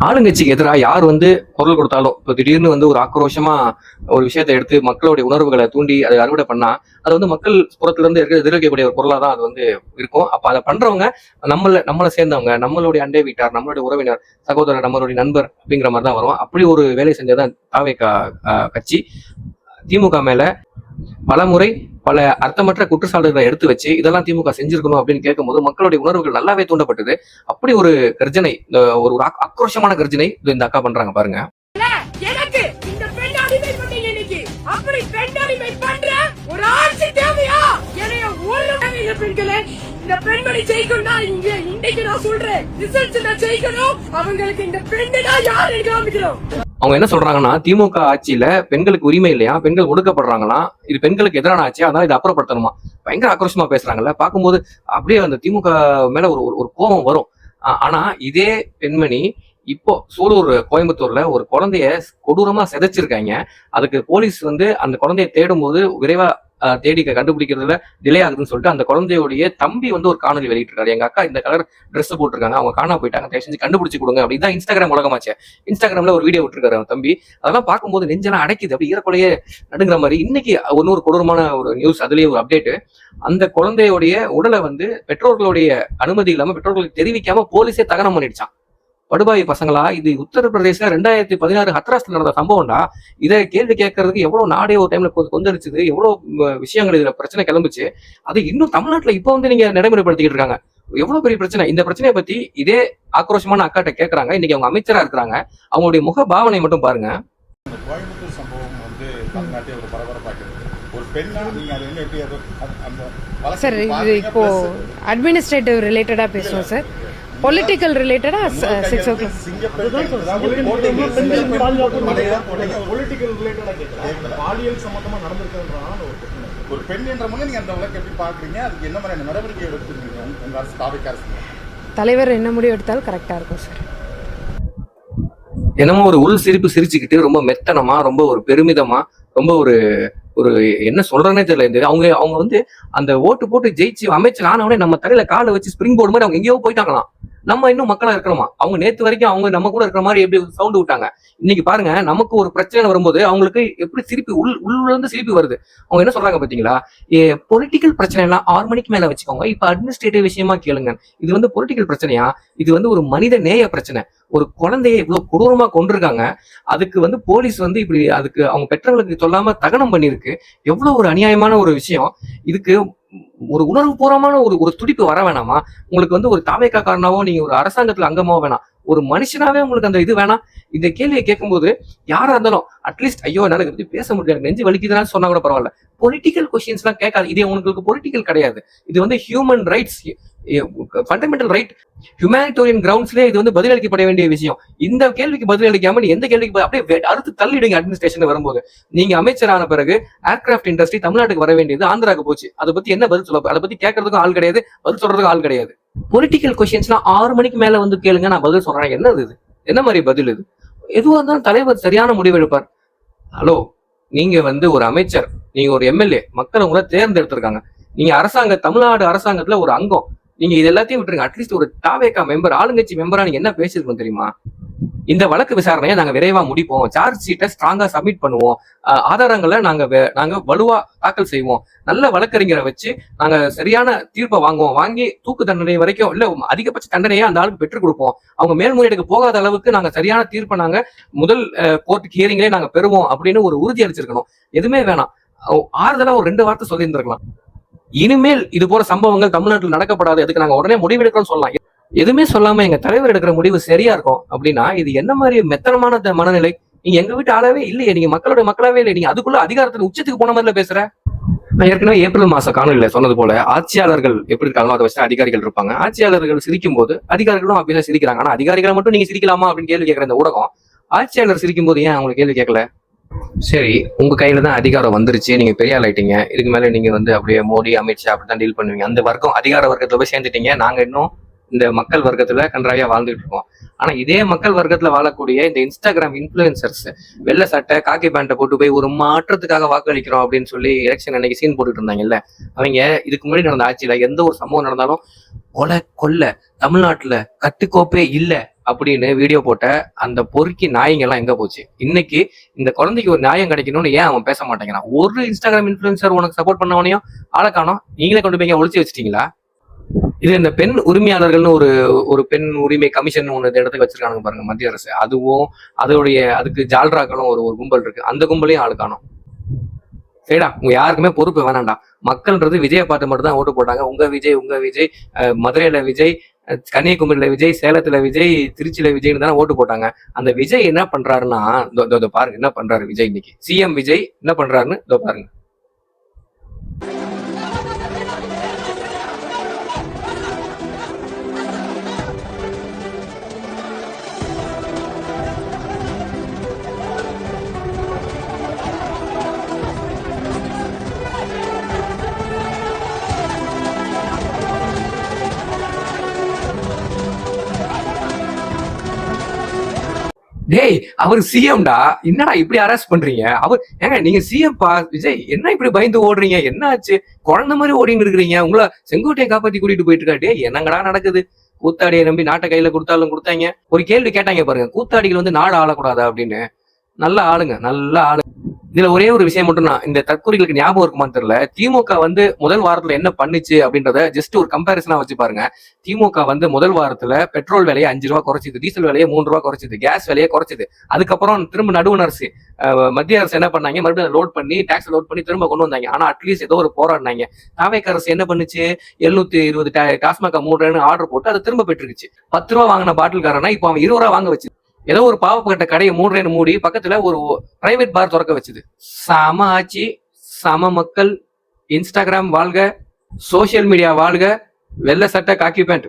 ஆளுங்கட்சிக்கு எதிராக யார் வந்து குரல் கொடுத்தாலும் இப்போ திடீர்னு வந்து ஒரு ஆக்ரோஷமா ஒரு விஷயத்தை எடுத்து மக்களுடைய உணர்வுகளை தூண்டி அதை அறுவடை பண்ணா அது வந்து மக்கள் புறத்துல இருந்து எதிர்க்கக்கூடிய ஒரு பொருளா தான் அது வந்து இருக்கும். அப்ப அதை பண்றவங்க நம்மளை சேர்ந்தவங்க, நம்மளுடைய அண்டை வீட்டார், நம்மளுடைய உறவினர், சகோதரர், நம்மளுடைய நண்பர் அப்படிங்கிற மாதிரி தான் வரும். அப்படி ஒரு வேலை செஞ்சதான் தாவேகா கட்சி திமுக மேல பலமுறை பல அர்த்தமற்ற குற்றச்சாட்டுகளை எடுத்து வச்சு இதெல்லாம் திமுக செஞ்சிருக்கணும் அப்படின்னு கேட்கும்போது மக்களுடைய உணர்வுகள் நல்லாவே தூண்டப்பட்டது. அப்படி ஒரு கர்ஜனை, ஒரு ஆக்ரோஷமான கர்ஜனை இந்த அக்கா பண்றாங்க பாருங்க. எனக்கு இந்த பெண் அடிமை பண்ணீங்க இன்னைக்கு. அப்படி பெண் அடிமை பண்ற ஒரு ஆட்சி தேவையா? என்னைய ஒரு பெண்களே இந்த பெண்மணி ஜெயிக்கணும்னா இங்க இன்னைக்கு நான் சொல்றேன் ரிசல்ட் நான் ஜெயிக்கணும். அவங்களுக்கு இந்த பெண்ணை யாரு காமிக்கணும். அவங்க என்ன சொல்றாங்கன்னா திமுக ஆட்சியில பெண்களுக்கு உரிமை இல்லையா, பெண்கள் ஒடுக்கப்படுறாங்களா, இது பெண்களுக்கு எதிரான ஆட்சி, அதான் இதை அப்புறப்படுத்தணுமா. பயங்கர ஆக்ரோஷமா பேசுறாங்கல்ல. பார்க்கும்போது அப்படியே அந்த திமுக மேல ஒரு கோபம் வரும். ஆனா இதே பெண்மணி இப்போ சூலூர் கோயம்புத்தூர்ல ஒரு குழந்தைய கொடூரமா சிதைச்சிருக்காங்க. அதுக்கு போலீஸ் வந்து அந்த குழந்தைய தேடும் போது விரைவா தேடி கண்டுபிடிக்கிறதுல டிலே ஆகுதுன்னு சொல்லிட்டு அந்த குழந்தையுடைய தம்பி வந்து ஒரு காணொலி வெளியிட்டிருக்காரு. எங்க அக்கா இந்த கலர் ட்ரெஸ் போட்டிருக்காங்க, அவங்க காணா போயிட்டாங்க, தயவு செஞ்சு கண்டுபிடிச்சு கொடுங்க அப்படிதான் இன்ஸ்டாகிராம் உலகமாச்சு. இன்ஸ்டாகிராம்ல ஒரு வீடியோ விட்டுருக்காரு அவன் தம்பி. அதெல்லாம் பார்க்கும்போது நெஞ்செல்லாம் அடைக்குது, அப்படி ஈரக்குலையே நடுங்கிற மாதிரி. இன்னைக்கு இன்னொரு கொடூரமான ஒரு நியூஸ், அதுலயே ஒரு அப்டேட். அந்த குழந்தையுடைய உடலை வந்து பெற்றோர்களுடைய அனுமதி இல்லாம பெற்றோர்களுக்கு தெரிவிக்காம போலீஸே தகனம் பண்ணிடுச்சான். படுபாய் பசங்களா, இது உத்தரப்பிரதேச 2016 ஹத்ராஸ்ல நடந்த சம்பவம்டா. இதை கேள்வி கேட்கறதுக்கு எவ்வளவு நாடே ஒரு டைம்ல கொந்தளிச்சுது, எவ்வளவு விஷயங்கள் இதுல பிரச்சனை கிளம்புச்சு. அது இன்னும் தமிழ்நாட்டுல இப்ப வந்து நீங்க நடைமுறைப்படுத்திக்கிட்டு இருக்காங்க. எவ்வளவு பெரிய பிரச்சனை. இந்த பிரச்சனையை பத்தி இதே ஆக்ரோஷமான அக்காட்ட கேட்கறாங்க. இன்னைக்கு அவங்க அமைச்சரா இருக்கிறாங்க. அவங்களுடைய முக பாவனை மட்டும் பாருங்க. கோயம்புத்தூர் சம்பவம் வந்து தமிழ்நாட்டை ஒரு பரபரப்பாக்குது. ஒரு பெண்ணா நீங்க அது என்ன எப்படி அந்த சார் இது இப்போ அட்மினிஸ்ட்ரேட்டிவ் ரிலேட்டடா பேசுவோம் சார். பொலிட்டிக்கல் ரிலேட்டடா 6 o'clock பாலியல் சம்பந்தமா நடந்திருக்கிறதுனால ஒரு பெண் என்ற முறை நீங்க அந்த வழக்கு எப்படி பாக்குறீங்க? அதுக்கு என்ன மாதிரியான நடவடிக்கை எடுத்துருக்கீங்க உங்க அரசு, தாவேகா அரசு? தலைவர் என்ன முடிவு எடுத்தாலும் கரெக்டா இருக்கும் சார். என்னமோ ஒரு உள் சிரிப்பு சிரிச்சுக்கிட்டு ரொம்ப மெத்தனமா, ரொம்ப ஒரு பெருமிதமா, ரொம்ப ஒரு என்ன சொல்றேன்னே தெரியல. அவங்க வந்து அந்த ஓட்டு போட்டு ஜெயிச்சு அமைச்சர் ஆனவனே நம்ம தலையில காலை வச்சு ஸ்பிரிங் போர்டு மாதிரி அவங்க எங்கேயோ போயிட்டாங்களாம். நம்ம இன்னும் மக்களா இருக்கணுமா? அவங்க நேத்து வரைக்கும் அவங்க நம்ம கூட இருக்கிற மாதிரி எப்படி சவுண்ட் விட்டாங்க. இன்னைக்கு பாருங்க, நமக்கு ஒரு பிரச்சனை வரும்போது அவங்களுக்கு எப்படி சிரிப்பு உள்ள இருந்து சிரிப்பு வருது. அவங்க என்ன சொல்றாங்க பாத்தீங்களா? பொலிட்டிக்கல் பிரச்சனை எல்லாம் 6 மணிக்கு மேல வச்சுக்கோங்க, இப்ப அட்மினிஸ்ட்ரேட்டிவ் விஷயமா கேளுங்க. இது வந்து பொலிட்டிக்கல் பிரச்சனையா? இது வந்து ஒரு மனித நேய பிரச்சனை. ஒரு குழந்தைய இவ்வளவு கொடூரமா கொண்டிருக்காங்க. அதுக்கு வந்து போலீஸ் வந்து இப்படி அதுக்கு அவங்க பெற்றவங்களுக்கு சொல்லாம தகனம் பண்ணிருக்கு. எவ்வளவு ஒரு அநியாயமான ஒரு விஷயம். இதுக்கு ஒரு உணர்வு பூர்வமான ஒரு துடிப்பு வர வேணாமா? உங்களுக்கு வந்து ஒரு தாவேகா காரணமாவோ நீங்க ஒரு அரசாங்கத்துல அங்கமாவோ வேணாம், ஒரு மனுஷனாவே உங்களுக்கு அந்த இது வேணாம்? இந்த கேள்வியை கேட்கும்போது யாரா இருந்தாலும் அட்லீஸ்ட் ஐயோ என்னால இதை பத்தி பேச முடியாது, நெஞ்சு வலிக்குதுன்னு சொன்னா கூட பரவாயில்ல. பொலிட்டிக்கல் கொஸ்டின்ஸ் எல்லாம் கேட்காது. இதே உங்களுக்கு பொலிட்டிக்கல் கிடையாது. இது வந்து ஹியூமன் ரைட்ஸ், ஃபண்டமெண்டல் ரைட், ஹியூமனிட்டோரியன் கிரவுண்ட்ஸ்லேயே இது வந்து பதிலளிக்கப்பட வேண்டிய விஷயம். இந்த கேள்விக்கு பதிலளிக்காம நீ எந்த கேள்விக்கு அப்படியே அறுத்து தள்ளிடுங்க. அட்மினிஸ்ட்ரேஷன் வரும்போது நீங்க அமைச்சரான பிறகு ஏர்கிராஃப்ட் இண்டஸ்ட்ரி தமிழ்நாட்டுக்கு வர வேண்டியது ஆந்திராவுக்கு போச்சு. அதை பத்தி என்ன பதில் சொல்ல? அதை பத்தி கேட்கறதுக்கும் ஆள் கிடையாது, பதில் சொல்றதுக்கும் ஆள் கிடையாது. பொலிட்டிக்கல் கொஸ்டின்ஸ்லாம் 6 மணிக்கு மேல வந்து கேளுங்க, நான் பதில் சொல்றேன். என்னது இது? என்ன மாதிரி பதில் இது? எதுவாக இருந்தாலும் தலைவர் சரியான முடிவு எடுப்பார். ஹலோ, நீங்க வந்து ஒரு அமைச்சர், நீங்க ஒரு எம்எல்ஏ, மக்கள் உங்களை தேர்ந்தெடுத்திருக்காங்க. நீங்க தமிழ்நாடு அரசாங்கத்துல ஒரு அங்கம். நீங்க இது எல்லாத்தையும் விட்டுருங்க. அட்லீஸ்ட் ஒரு தாவேகா மெம்பர், ஆளுங்கட்சி மெம்பரா நீங்க என்ன பேசிருக்கணும் தெரியுமா? இந்த வழக்கு விசாரணையை நாங்க விரைவா முடிப்போம், சார்ஜ் ஷீட்டை ஸ்ட்ராங்கா சப்மிட் பண்ணுவோம், ஆதாரங்களை நாங்க வலுவா தாக்கல் செய்வோம், நல்ல வழக்கறிஞரை வச்சு நாங்க சரியான தீர்ப்பை வாங்கி தூக்கு தண்டனை வரைக்கும் இல்ல அதிகபட்ச தண்டனையை அந்த ஆளுக்கு பெற்றுக் கொடுப்போம். அவங்க மேல்முறையீடுக்கு போகாத அளவுக்கு நாங்க சரியான தீர்ப்பை நாங்க முதல் கோர்ட் ஹியரிங்லேயே நாங்க பெறுவோம் அப்படின்னு ஒரு உறுதி அளிச்சிருக்கணும். எதுவுமே வேணாம், ஆறுதலா ஒரு 2 வார்த்தை சொல்லி இருந்திருக்கலாம். இனிமேல் இது போல சம்பவங்கள் தமிழ்நாட்டில் நடக்கப்படாது, அதுக்கு நாங்க உடனே முடிவெடுக்கிறோம் சொல்லலாம். எதுவுமே சொல்லாம எங்க தலைவர் எடுக்கிற முடிவு சரியா இருக்கும் அப்படின்னா இது என்ன மாதிரி மெத்தனமான மனநிலை? நீங்க எங்க வீட்டு ஆளாவே இல்லையே, நீங்க மக்களாவே இல்லை, நீங்க அதுக்குள்ள அதிகாரத்துல உச்சத்துக்கு போன மாதிரில பேசுற. நான் ஏற்கனவே ஏப்ரல் மாச காணொலியில சொன்னது போல ஆட்சியாளர்கள் எப்படி இருக்காங்களோ அதை வச்சு அதிகாரிகள் இருப்பாங்க. ஆட்சியாளர்கள் சிரிக்கும் போது அதிகாரிகளும் அப்படியே சிரிக்கிறாங்க. ஆனா அதிகாரிகளை மட்டும் நீங்க சிரிக்கலாமா அப்படின்னு கேள்வி கேட்கிற இந்த ஊடகம், ஆட்சியாளர் சிரிக்கும் போது ஏன் அவங்களுக்கு கேள்வி கேட்கல? சரி, உங்க கையில தான் அதிகாரம் வந்துருச்சு, நீங்க பெரிய ஆள் ஆயிட்டீங்க, இதுக்கு மேல நீங்க வந்து அப்படியே மோடி, அமித்ஷா அப்படிதான் டீல் பண்ணுவீங்க. அந்த அதிகார வர்க்கத்துல போய் சேர்ந்துட்டீங்க. நாங்க இன்னும் இந்த மக்கள் வர்க்கத்துல கன்றாவியா வாழ்ந்துட்டு இருக்கோம். ஆனா இதே மக்கள் வர்க்கத்துல வாழக்கூடிய இந்த இன்ஸ்டாகிராம் இன்ஃபுளுசர்ஸ் வெள்ளை சட்டை காக்கி பேண்ட்டை போட்டு போய் ஒரு மாற்றத்துக்காக வாக்களிக்கிறோம் அப்படின்னு சொல்லி எலெக்ஷன் அன்னைக்கு சீன் போட்டுட்டு இருந்தாங்கல்ல, அவங்க இதுக்கு முன்னாடி நடந்த ஆட்சியில எந்த ஒரு சம்பவம் நடந்தாலும் கொலை கொள்ளை தமிழ்நாட்டுல கட்டுக்கோப்பே இல்ல அப்படின்னு வீடியோ போட்ட அந்த பொறுக்கி நாய்ங்க எல்லாம் எங்க போச்சு? இன்னைக்கு இந்த குழந்தைக்கு ஒரு நியாயம் கிடைக்கணும்னு ஏன் அவன் பேச மாட்டேங்கிறான்? ஒரு இன்ஸ்டாகிராம் இன்ஃபுளுசர் உனக்கு சப்போர்ட் பண்ணவனையும் ஆளை காணோம், நீங்களே கொண்டு போய் ஒழிச்சு வச்சிட்டீங்களா? இது இந்த பெண் உரிமையாளர்கள்னு ஒரு பெண் உரிமை கமிஷன் ஒன்று இந்த இடத்துக்கு வச்சிருக்காங்க பாருங்க மத்திய அரசு. அதுவும் அதுக்கு ஜால்ராக்களும் ஒரு கும்பல் இருக்கு. அந்த கும்பலையும் ஆளு காணோம். சரிடா, உங்க யாருக்குமே பொறுப்பு வேணாம்டா. மக்கள்ன்றது விஜயை பார்த்து மட்டும் தான் ஓட்டு போட்டாங்க. உங்க விஜய் மதுரையில விஜய், கன்னியாகுமரியில விஜய், சேலத்துல விஜய், திருச்சியில விஜய்னு தானே ஓட்டு போட்டாங்க. அந்த விஜய் என்ன பண்றாருன்னா பாருங்க என்ன பண்றாரு விஜய். இன்னைக்கு சிஎம் விஜய் என்ன பண்றாருன்னு பாருங்க. டேய், அவர் சிஎம்டா, என்னடா இப்படி அரெஸ்ட் பண்றீங்க? ஏங்க நீங்க சிஎம் பா விஜய், என்ன இப்படி பயந்து ஓடுறீங்க? என்ன ஆச்சு? குழந்தை மாதிரி ஓடிட்டு இருக்கிறீங்க. உங்களை செங்கோட்டையை காப்பாத்தி கூட்டிட்டு போயிட்டு இருக்கா? டே, என்னங்கடா நடக்குது? கூத்தாடியை நம்பி நாட்டை கையில கொடுத்தாலும் கொடுத்தாங்க. ஒரு கேள்வி கேட்டாங்க பாருங்க, கூத்தாடிகள் வந்து நாடு ஆளக்கூடாதா அப்படின்னு. நல்ல ஆளுங்க, நல்ல ஆளு. இதுல ஒரே ஒரு விஷயம் மட்டும் நான் இந்த தற்கொலைகளுக்கு ஞாபகம் இருக்குமான்னு தெரியல. திமுக வந்து முதல் வாரத்துல என்ன பண்ணுச்சு அப்படின்றத ஜஸ்ட் ஒரு கம்பேரிசனா வச்சு பாருங்க. திமுக வந்து முதல் வாரத்துல பெட்ரோல் விலையை 5 ரூபா குறைச்சிது, டீசல் விலையை 3 ரூபா குறைச்சிது, கேஸ் விலையை குறைச்சிது. அதுக்கப்புறம் திரும்ப நடுவண் அரசு மத்திய அரசு என்ன பண்ணாங்க, மறுபடியும் லோட் பண்ணி டாக்ஸ் லோட் பண்ணி திரும்ப கொண்டு வந்தாங்க. ஆனா அட்லீஸ்ட் ஏதோ ஒரு போராடினாங்க. தாவேக அரசு என்ன பண்ணுச்சு, 720 டாஸ்மாக மூடுறேன்னு ஆர்டர் போட்டு அதை திரும்ப பெற்றுக்குச்சு. 10 ரூபா வாங்கின பாட்டில்காரனா இப்போ அவன் 20 ரூபா வாங்க வச்சு ஏதோ ஒரு பாவப்பட்ட கடையை மூடுறேன்னு மூடி பக்கத்துல ஒரு பிரைவேட் பார் திறக்க வச்சுது. சம ஆட்சி, சம மக்கள், இன்ஸ்டாகிராம் வாழ்க, சோசியல் மீடியா வாழ்க, வெள்ளை சட்டை காக்கி பேண்ட்.